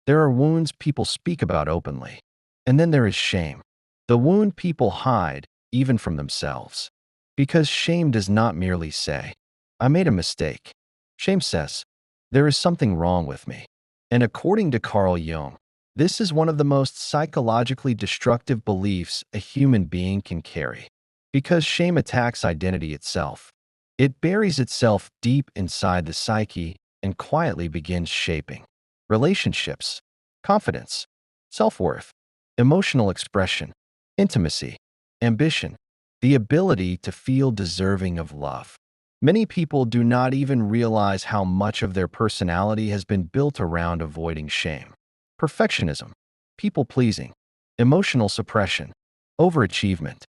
There are wounds people speak about openly. And then there is shame. The wound people hide, even from themselves. Because shame does not merely say, I made a mistake. Shame says, there is something wrong with me. And according to Carl Jung, this is one of the most psychologically destructive beliefs a human being can carry. Because shame attacks identity itself. It buries itself deep inside the psyche and quietly begins shaping relationships, confidence, self-worth, emotional expression, intimacy, ambition, the ability to feel deserving of love. Many people do not even realize how much of their personality has been built around avoiding shame. Perfectionism, people-pleasing, emotional suppression, overachievement,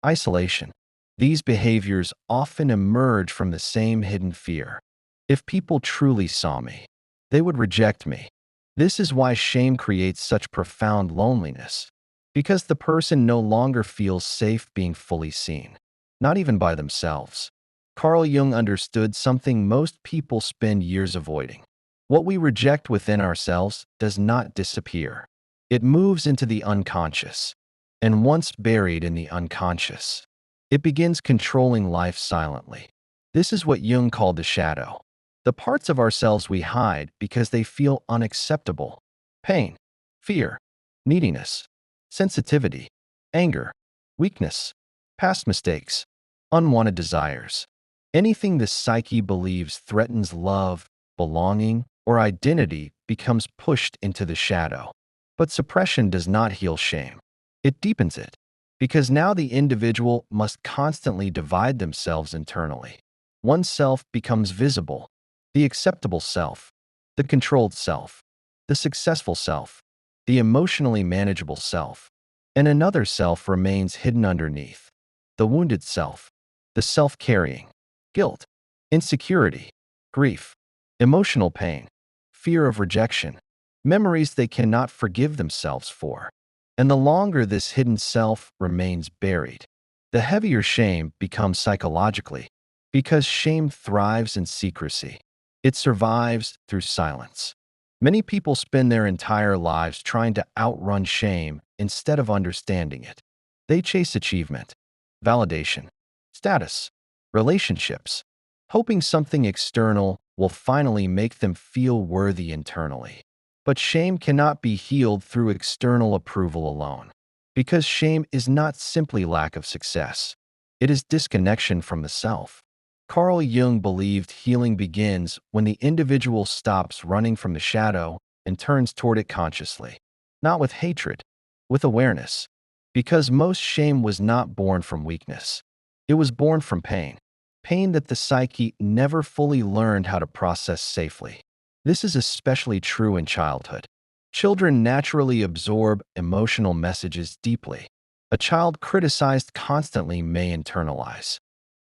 isolation. These behaviors often emerge from the same hidden fear. If people truly saw me, they would reject me. This is why shame creates such profound loneliness, because the person no longer feels safe being fully seen, not even by themselves. Carl Jung understood something most people spend years avoiding. What we reject within ourselves does not disappear. It moves into the unconscious, and once buried in the unconscious, it begins controlling life silently. This is what Jung called the shadow. The parts of ourselves we hide because they feel unacceptable. Pain, fear, neediness, sensitivity, anger, weakness, past mistakes, unwanted desires. Anything the psyche believes threatens love, belonging, or identity becomes pushed into the shadow. But suppression does not heal shame. It deepens it, because now the individual must constantly divide themselves internally. One self becomes visible, the acceptable self, the controlled self, the successful self, the emotionally manageable self, and another self remains hidden underneath, the wounded self, the self-carrying, guilt, insecurity, grief, emotional pain, fear of rejection, memories they cannot forgive themselves for. And the longer this hidden self remains buried, the heavier shame becomes psychologically, because shame thrives in secrecy. It survives through silence. Many people spend their entire lives trying to outrun shame instead of understanding it. They chase achievement, validation, status, relationships, hoping something external will finally make them feel worthy internally. But shame cannot be healed through external approval alone, because shame is not simply lack of success. It is disconnection from the self. Carl Jung believed healing begins when the individual stops running from the shadow and turns toward it consciously, not with hatred, with awareness. Because most shame was not born from weakness. It was born from pain, pain that the psyche never fully learned how to process safely. This is especially true in childhood. Children naturally absorb emotional messages deeply. A child criticized constantly may internalize,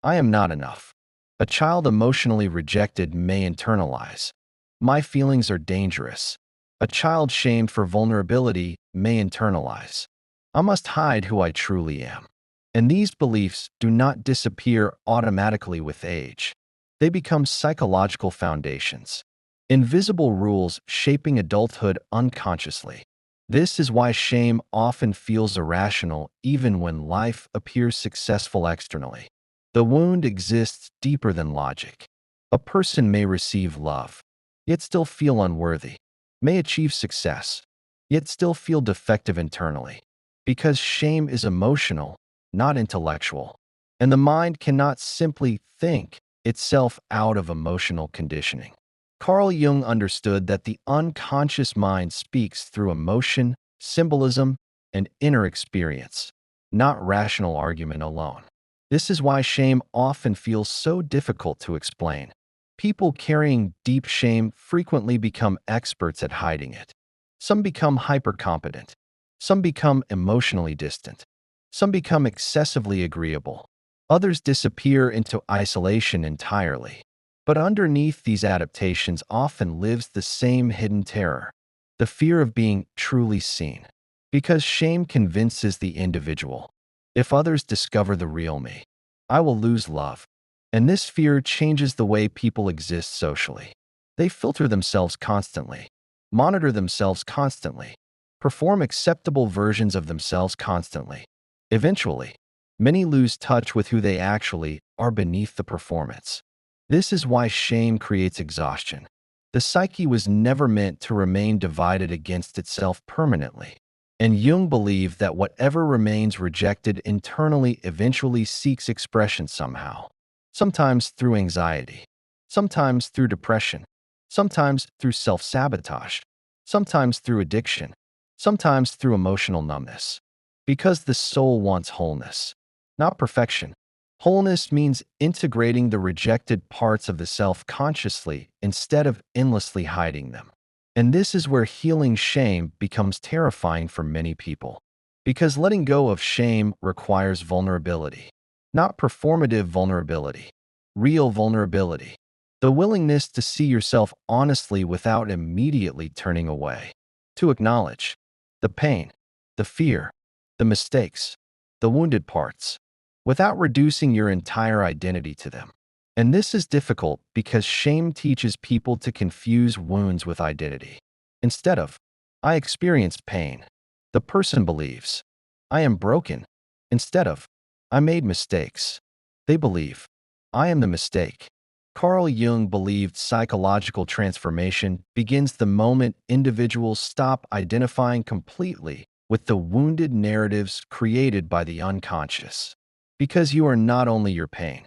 I am not enough. A child emotionally rejected may internalize, my feelings are dangerous. A child shamed for vulnerability may internalize, I must hide who I truly am. And these beliefs do not disappear automatically with age. They become psychological foundations, invisible rules shaping adulthood unconsciously. This is why shame often feels irrational even when life appears successful externally. The wound exists deeper than logic. A person may receive love, yet still feel unworthy, may achieve success, yet still feel defective internally. Because shame is emotional, not intellectual, and the mind cannot simply think itself out of emotional conditioning. Carl Jung understood that the unconscious mind speaks through emotion, symbolism, and inner experience, not rational argument alone. This is why shame often feels so difficult to explain. People carrying deep shame frequently become experts at hiding it. Some become hypercompetent. Some become emotionally distant. Some become excessively agreeable. Others disappear into isolation entirely. But underneath these adaptations often lives the same hidden terror, the fear of being truly seen. Because shame convinces the individual, if others discover the real me, I will lose love. And this fear changes the way people exist socially. They filter themselves constantly. monitor themselves constantly, perform acceptable versions of themselves constantly. Eventually, many lose touch with who they actually are beneath the performance. This is why shame creates exhaustion. The psyche was never meant to remain divided against itself permanently. And Jung believed that whatever remains rejected internally eventually seeks expression somehow. Sometimes through anxiety, sometimes through depression, sometimes through self-sabotage, sometimes through addiction, sometimes through emotional numbness. Because the soul wants wholeness, not perfection. Wholeness means integrating the rejected parts of the self consciously instead of endlessly hiding them. And this is where healing shame becomes terrifying for many people. Because letting go of shame requires vulnerability, not performative vulnerability, real vulnerability. The willingness to see yourself honestly without immediately turning away. To acknowledge the pain, the fear, the mistakes, the wounded parts, without reducing your entire identity to them. And this is difficult because shame teaches people to confuse wounds with identity. Instead of, I experienced pain, the person believes, I am broken. Instead of, I made mistakes, they believe, I am the mistake. Carl Jung believed psychological transformation begins the moment individuals stop identifying completely with the wounded narratives created by the unconscious. Because you are not only your pain,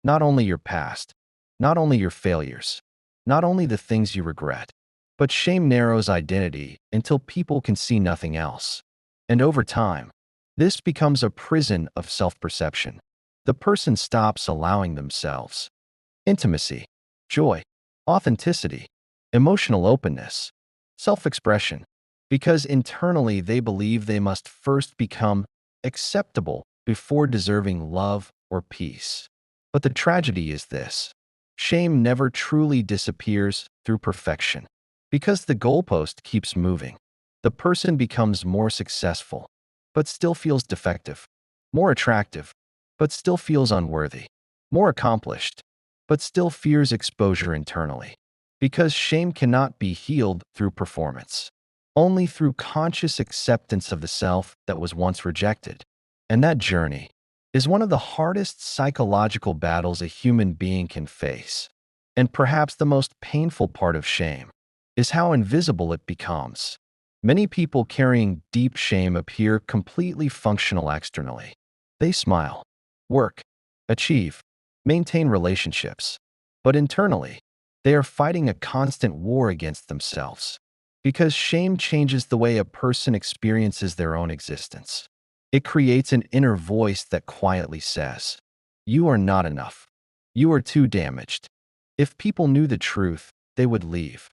not only your past, not only your failures, not only the things you regret, but shame narrows identity until people can see nothing else. And over time, this becomes a prison of self-perception. The person stops allowing themselves intimacy, joy, authenticity, emotional openness, self-expression, because internally they believe they must first become acceptable before deserving love or peace. But the tragedy is this: shame never truly disappears through perfection. Because the goalpost keeps moving, the person becomes more successful, but still feels defective, more attractive, but still feels unworthy, more accomplished, but still fears exposure internally. Because shame cannot be healed through performance, only through conscious acceptance of the self that was once rejected. And that journey is one of the hardest psychological battles a human being can face. And perhaps the most painful part of shame is how invisible it becomes. Many people carrying deep shame appear completely functional externally. They smile, work, achieve, maintain relationships, but internally, they are fighting a constant war against themselves. Because shame changes the way a person experiences their own existence. It creates an inner voice that quietly says, you are not enough. You are too damaged. If people knew the truth, they would leave.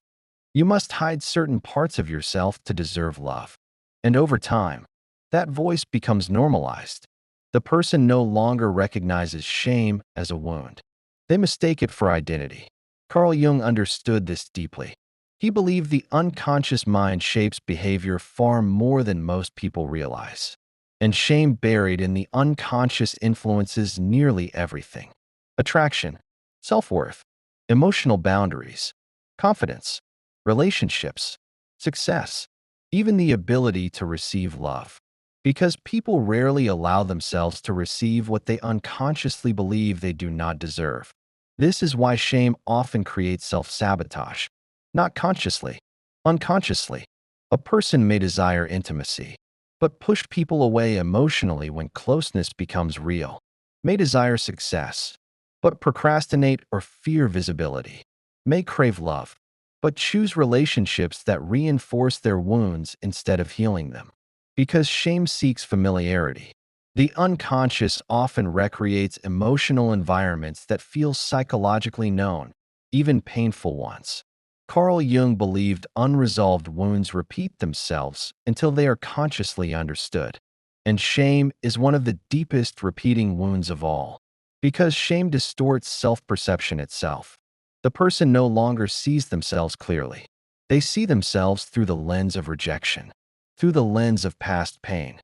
You must hide certain parts of yourself to deserve love. And over time, that voice becomes normalized. The person no longer recognizes shame as a wound. They mistake it for identity. Carl Jung understood this deeply. He believed the unconscious mind shapes behavior far more than most people realize. And shame buried in the unconscious influences nearly everything: attraction, self-worth, emotional boundaries, confidence, relationships, success, even the ability to receive love. Because people rarely allow themselves to receive what they unconsciously believe they do not deserve. This is why shame often creates self-sabotage. Not consciously, unconsciously. A person may desire intimacy, but push people away emotionally when closeness becomes real. May desire success, but procrastinate or fear visibility. May crave love, but choose relationships that reinforce their wounds instead of healing them. Because shame seeks familiarity, the unconscious often recreates emotional environments that feel psychologically known, even painful ones. Carl Jung believed unresolved wounds repeat themselves until they are consciously understood. And shame is one of the deepest repeating wounds of all. Because shame distorts self-perception itself. The person no longer sees themselves clearly. They see themselves through the lens of rejection, through the lens of past pain,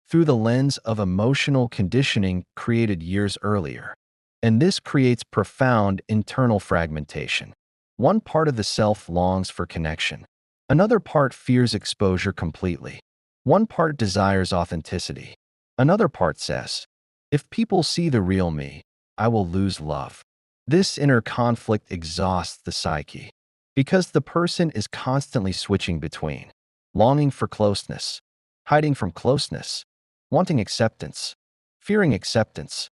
through the lens of emotional conditioning created years earlier. And this creates profound internal fragmentation. One part of the self longs for connection, Another part fears exposure completely. One part desires authenticity. Another part says, if people see the real me, I will lose love. This inner conflict exhausts the psyche because the person is constantly switching between longing for closeness, hiding from closeness, wanting acceptance, fearing acceptance,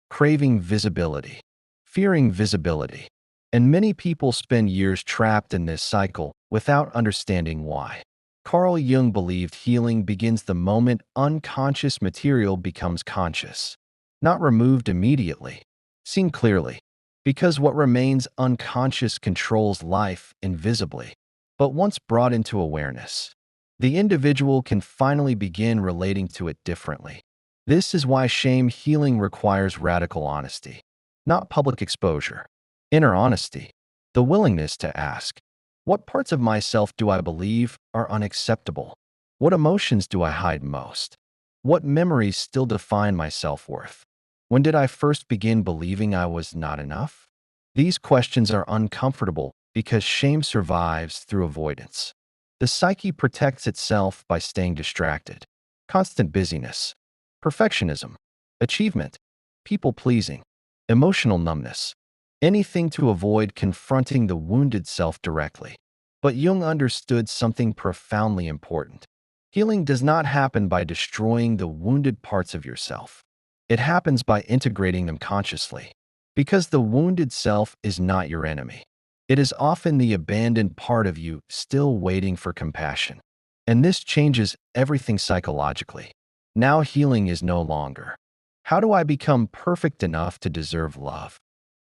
craving visibility, fearing visibility. And many people spend years trapped in this cycle without understanding why. Carl Jung believed healing begins the moment unconscious material becomes conscious, not removed immediately, seen clearly, because what remains unconscious controls life invisibly. But once brought into awareness, the individual can finally begin relating to it differently. This is why shame healing requires radical honesty, not public exposure. Inner honesty, the willingness to ask, what parts of myself do I believe are unacceptable? What emotions do I hide most? What memories still define my self-worth? When did I first begin believing I was not enough? These questions are uncomfortable because shame survives through avoidance. The psyche protects itself by staying distracted. Constant busyness, perfectionism, achievement, people-pleasing, emotional numbness. Anything to avoid confronting the wounded self directly. But Jung understood something profoundly important. Healing does not happen by destroying the wounded parts of yourself. It happens by integrating them consciously. Because the wounded self is not your enemy. It is often the abandoned part of you still waiting for compassion. And this changes everything psychologically. Now healing is no longer, how do I become perfect enough to deserve love?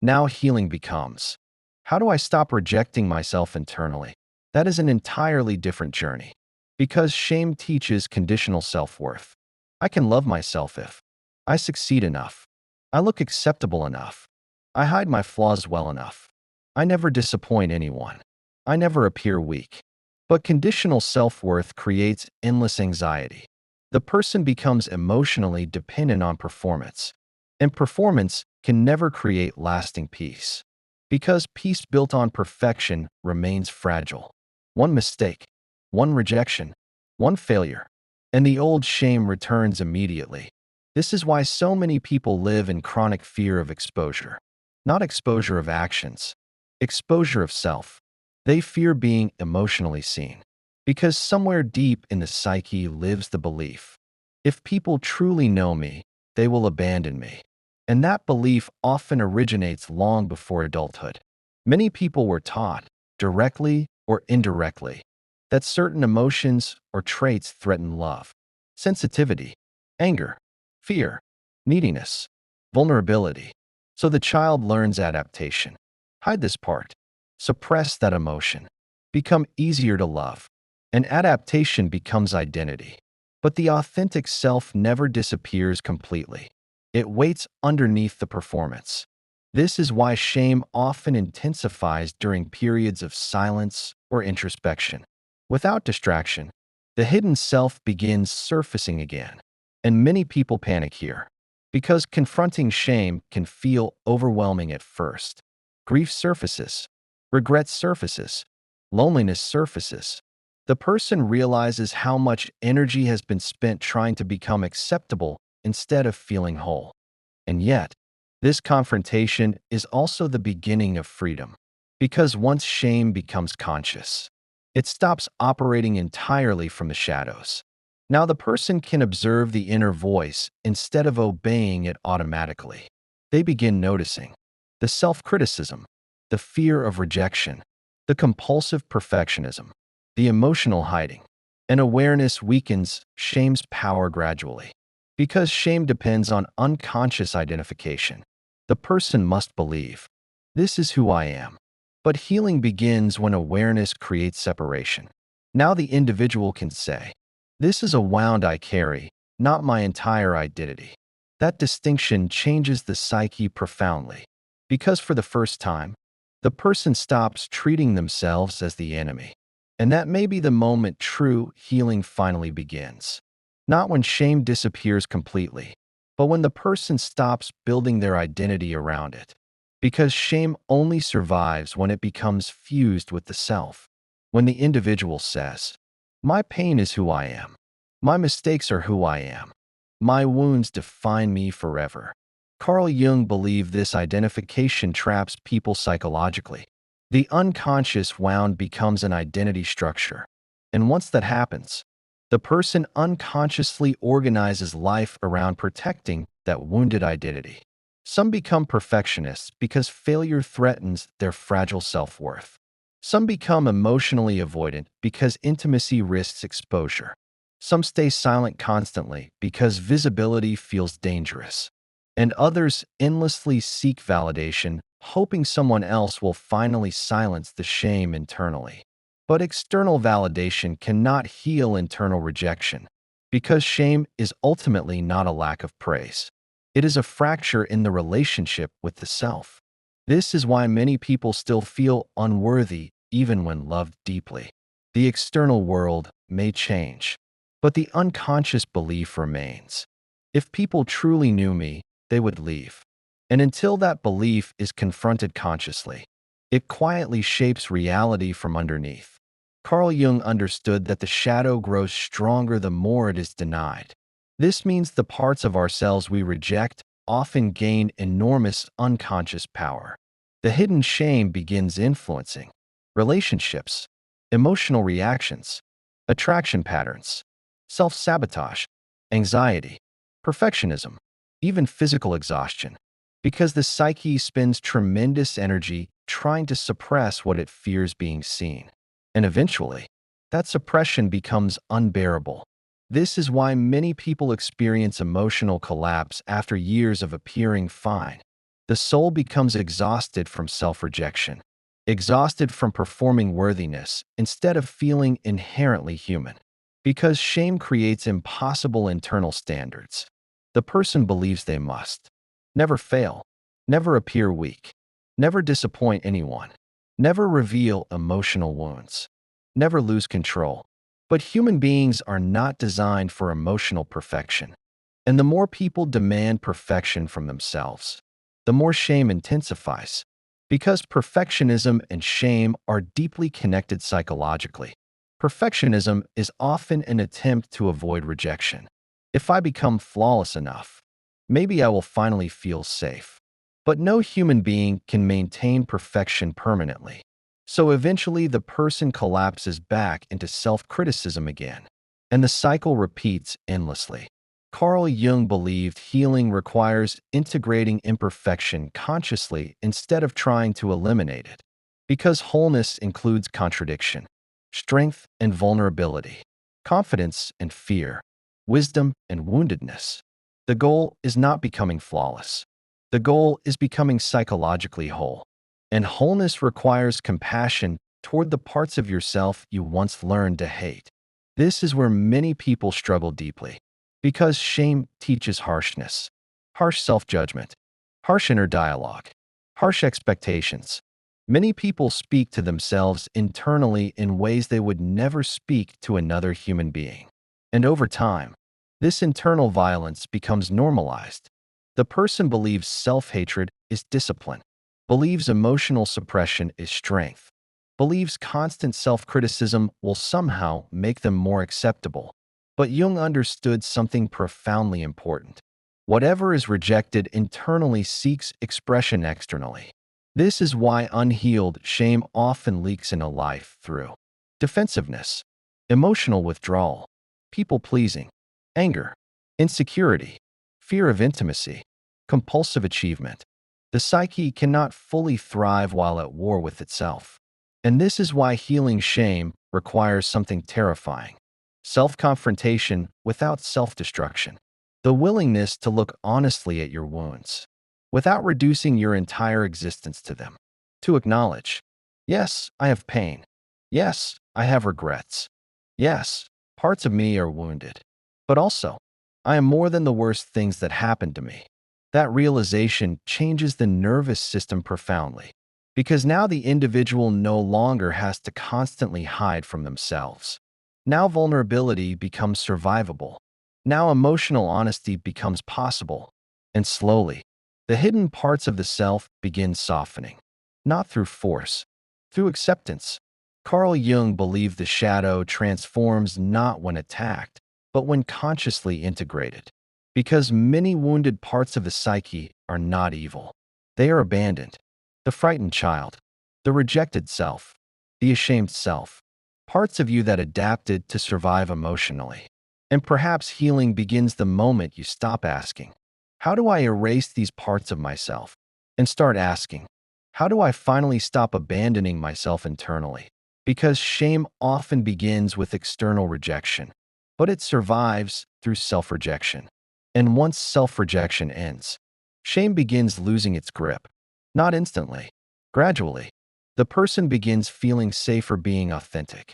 Now healing becomes, how do I stop rejecting myself internally? That is an entirely different journey. Because shame teaches conditional self-worth. I can love myself if I succeed enough. I look acceptable enough. I hide my flaws well enough. I never disappoint anyone. I never appear weak. But conditional self-worth creates endless anxiety. The person becomes emotionally dependent on performance. And performance can never create lasting peace. Because peace built on perfection remains fragile. One mistake, one rejection, one failure, and the old shame returns immediately. This is why so many people live in chronic fear of exposure. Not exposure of actions, exposure of self. They fear being emotionally seen. Because somewhere deep in the psyche lives the belief, if people truly know me, they will abandon me. And that belief often originates long before adulthood. Many people were taught, directly or indirectly, that certain emotions or traits threaten love, sensitivity, anger, fear, neediness, vulnerability. So the child learns adaptation. Hide this part, suppress that emotion, become easier to love, and adaptation becomes identity. But the authentic self never disappears completely. It waits underneath the performance. This is why shame often intensifies during periods of silence or introspection. Without distraction, the hidden self begins surfacing again. And many people panic here, because confronting shame can feel overwhelming at first. Grief surfaces, regret surfaces, loneliness surfaces. The person realizes how much energy has been spent trying to become acceptable instead of feeling whole. And yet, this confrontation is also the beginning of freedom, because once shame becomes conscious, it stops operating entirely from the shadows. Now the person can observe the inner voice instead of obeying it automatically. They begin noticing the self-criticism, the fear of rejection, the compulsive perfectionism, the emotional hiding, and awareness weakens shame's power gradually. Because shame depends on unconscious identification, the person must believe, this is who I am. But healing begins when awareness creates separation. Now the individual can say, this is a wound I carry, not my entire identity. That distinction changes the psyche profoundly, because for the first time, the person stops treating themselves as the enemy. And that may be the moment true healing finally begins. Not when shame disappears completely, but when the person stops building their identity around it. Because shame only survives when it becomes fused with the self. When the individual says, "My pain is who I am. My mistakes are who I am. My wounds define me forever." Carl Jung believed this identification traps people psychologically. The unconscious wound becomes an identity structure. And once that happens, the person unconsciously organizes life around protecting that wounded identity. Some become perfectionists because failure threatens their fragile self-worth. Some become emotionally avoidant because intimacy risks exposure. Some stay silent constantly because visibility feels dangerous. And others endlessly seek validation, hoping someone else will finally silence the shame internally. But external validation cannot heal internal rejection, because shame is ultimately not a lack of praise. It is a fracture in the relationship with the self. This is why many people still feel unworthy even when loved deeply. The external world may change, but the unconscious belief remains. If people truly knew me, they would leave. And until that belief is confronted consciously, it quietly shapes reality from underneath. Carl Jung understood that the shadow grows stronger the more it is denied. This means the parts of ourselves we reject often gain enormous unconscious power. The hidden shame begins influencing relationships, emotional reactions, attraction patterns, self-sabotage, anxiety, perfectionism, even physical exhaustion, because the psyche spends tremendous energy trying to suppress what it fears being seen. And eventually, that suppression becomes unbearable. This is why many people experience emotional collapse after years of appearing fine. The soul becomes exhausted from self-rejection, exhausted from performing worthiness instead of feeling inherently human. Because shame creates impossible internal standards, the person believes they must never fail, never appear weak, never disappoint anyone, never reveal emotional wounds, never lose control. But human beings are not designed for emotional perfection. And the more people demand perfection from themselves, the more shame intensifies, because perfectionism and shame are deeply connected psychologically. Perfectionism is often an attempt to avoid rejection. If I become flawless enough, maybe I will finally feel safe. But no human being can maintain perfection permanently. So eventually the person collapses back into self-criticism again, and the cycle repeats endlessly. Carl Jung believed healing requires integrating imperfection consciously instead of trying to eliminate it, because wholeness includes contradiction, strength and vulnerability, confidence and fear, wisdom and woundedness. The goal is not becoming flawless. The goal is becoming psychologically whole. And wholeness requires compassion toward the parts of yourself you once learned to hate. This is where many people struggle deeply, because shame teaches harshness, harsh self-judgment, harsh inner dialogue, harsh expectations. Many people speak to themselves internally in ways they would never speak to another human being. And over time, this internal violence becomes normalized. The person believes self-hatred is discipline, believes emotional suppression is strength, believes constant self-criticism will somehow make them more acceptable. But Jung understood something profoundly important. Whatever is rejected internally seeks expression externally. This is why unhealed shame often leaks into life through defensiveness, emotional withdrawal, people-pleasing, anger, insecurity, fear of intimacy, compulsive achievement. The psyche cannot fully thrive while at war with itself. And this is why healing shame requires something terrifying: self-confrontation without self-destruction. The willingness to look honestly at your wounds, without reducing your entire existence to them. To acknowledge, yes, I have pain. Yes, I have regrets. Yes, parts of me are wounded. But also, I am more than the worst things that happened to me. That realization changes the nervous system profoundly, because now the individual no longer has to constantly hide from themselves. Now vulnerability becomes survivable. Now emotional honesty becomes possible. And slowly, the hidden parts of the self begin softening, not through force, through acceptance, Carl Jung believed the shadow transforms not when attacked, but when consciously integrated. Because many wounded parts of the psyche are not evil. They are abandoned. The frightened child, the rejected self, the ashamed self, parts of you that adapted to survive emotionally. And perhaps healing begins the moment you stop asking, how do I erase these parts of myself? And start asking, how do I finally stop abandoning myself internally? Because shame often begins with external rejection, but it survives through self-rejection. And once self-rejection ends, shame begins losing its grip. Not instantly, gradually. The person begins feeling safer being authentic,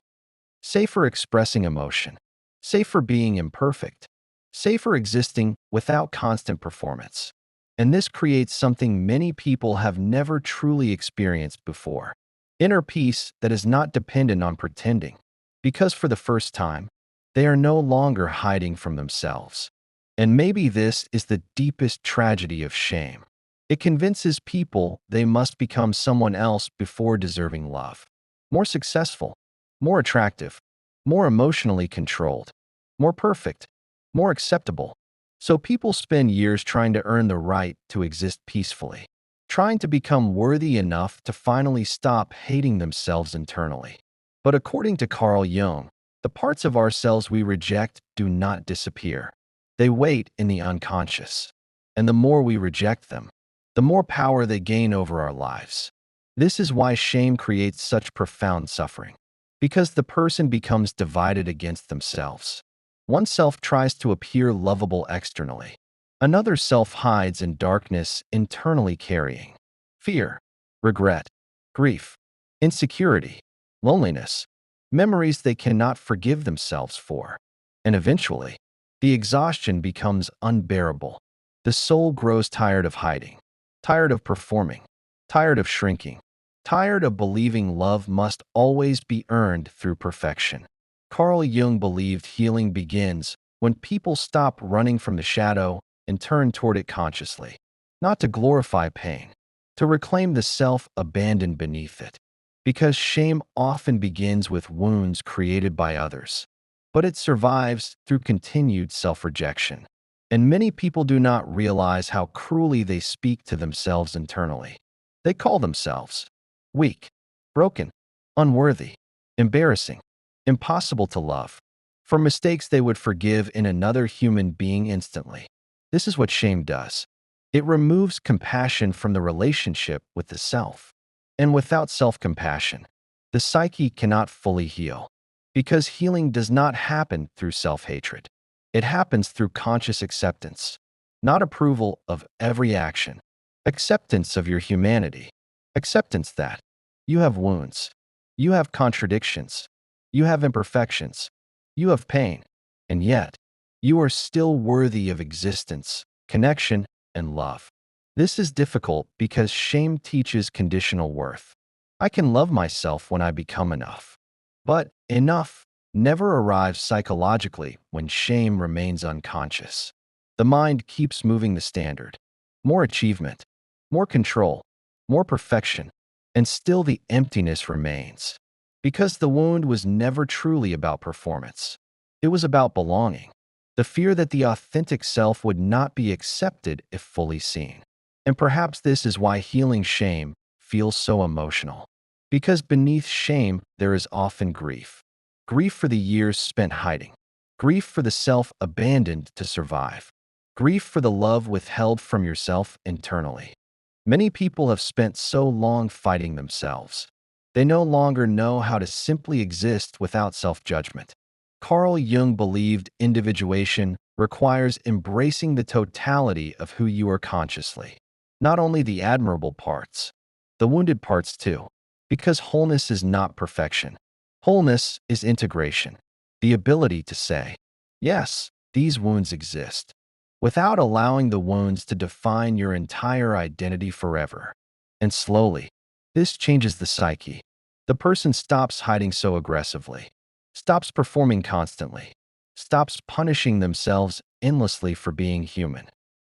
safer expressing emotion, safer being imperfect, safer existing without constant performance. And this creates something many people have never truly experienced before. Inner peace that is not dependent on pretending, because for the first time, they are no longer hiding from themselves. And maybe this is the deepest tragedy of shame. It convinces people they must become someone else before deserving love. More successful, more attractive, more emotionally controlled, more perfect, more acceptable. So people spend years trying to earn the right to exist peacefully, trying to become worthy enough to finally stop hating themselves internally. But according to Carl Jung, the parts of ourselves we reject do not disappear. They wait in the unconscious. And the more we reject them, the more power they gain over our lives. This is why shame creates such profound suffering, because the person becomes divided against themselves. One self tries to appear lovable externally. Another self hides in darkness, internally carrying fear, regret, grief, insecurity, loneliness, memories they cannot forgive themselves for. And eventually, the exhaustion becomes unbearable. The soul grows tired of hiding, tired of performing, tired of shrinking, tired of believing love must always be earned through perfection. Carl Jung believed healing begins when people stop running from the shadow and turn toward it consciously, not to glorify pain, to reclaim the self abandoned beneath it. Because shame often begins with wounds created by others, but it survives through continued self-rejection. And many people do not realize how cruelly they speak to themselves internally. They call themselves weak, broken, unworthy, embarrassing, impossible to love, for mistakes they would forgive in another human being instantly. This is what shame does. It removes compassion from the relationship with the self. And without self-compassion, the psyche cannot fully heal, because healing does not happen through self-hatred. It happens through conscious acceptance, not approval of every action, acceptance of your humanity, acceptance that you have wounds, you have contradictions, you have imperfections, you have pain, and yet you are still worthy of existence, connection, and love. This is difficult because shame teaches conditional worth. I can love myself when I become enough. But enough never arrives psychologically when shame remains unconscious. The mind keeps moving the standard. More achievement, more control, more perfection, and still the emptiness remains. Because the wound was never truly about performance. It was about belonging. The fear that the authentic self would not be accepted if fully seen. And perhaps this is why healing shame feels so emotional. Because beneath shame, there is often grief. Grief for the years spent hiding. Grief for the self abandoned to survive. Grief for the love withheld from yourself internally. Many people have spent so long fighting themselves. They no longer know how to simply exist without self-judgment. Carl Jung believed individuation requires embracing the totality of who you are consciously, not only the admirable parts, the wounded parts too, because wholeness is not perfection. Wholeness is integration, the ability to say, yes, these wounds exist, without allowing the wounds to define your entire identity forever. And slowly, this changes the psyche. The person stops hiding so aggressively, stops performing constantly, stops punishing themselves endlessly for being human,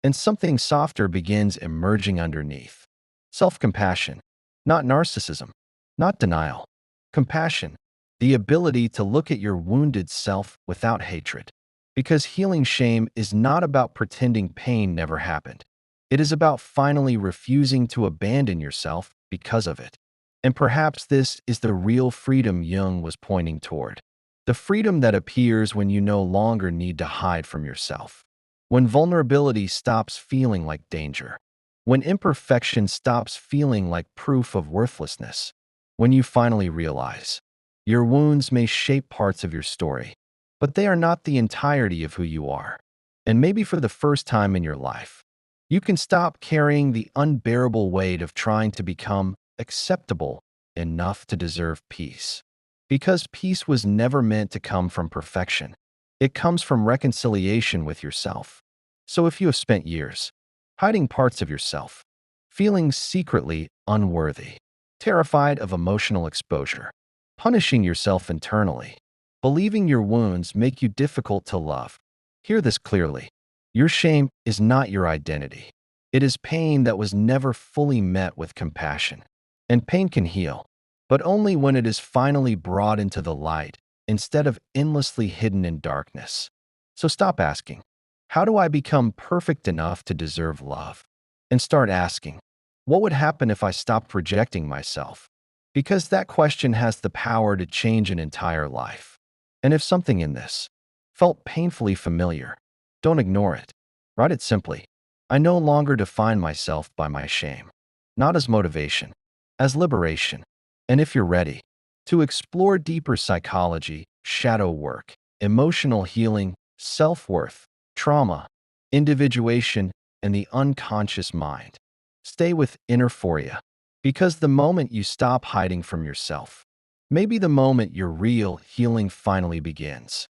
and something softer begins emerging underneath. Self-compassion, not narcissism, not denial, Compassion, the ability to look at your wounded self without hatred. Because healing shame is not about pretending pain never happened. It is about finally refusing to abandon yourself because of it. And perhaps this is the real freedom Jung was pointing toward. The freedom that appears when you no longer need to hide from yourself. When vulnerability stops feeling like danger. When imperfection stops feeling like proof of worthlessness. When you finally realize your wounds may shape parts of your story, but they are not the entirety of who you are. And maybe for the first time in your life, you can stop carrying the unbearable weight of trying to become acceptable enough to deserve peace. Because peace was never meant to come from perfection. It comes from reconciliation with yourself. So if you have spent years hiding parts of yourself, feeling secretly unworthy, terrified of emotional exposure, punishing yourself internally, believing your wounds make you difficult to love, hear this clearly. Your shame is not your identity. It is pain that was never fully met with compassion. And pain can heal, but only when it is finally brought into the light instead of endlessly hidden in darkness. So stop asking, how do I become perfect enough to deserve love? And start asking, what would happen if I stopped rejecting myself? Because that question has the power to change an entire life. And if something in this felt painfully familiar, don't ignore it. Write it simply. I no longer define myself by my shame. Not as motivation, as liberation. And if you're ready to explore deeper psychology, shadow work, emotional healing, self-worth, trauma, individuation, and the unconscious mind, stay with inner Phoria. Because the moment you stop hiding from yourself, maybe the moment your real healing finally begins.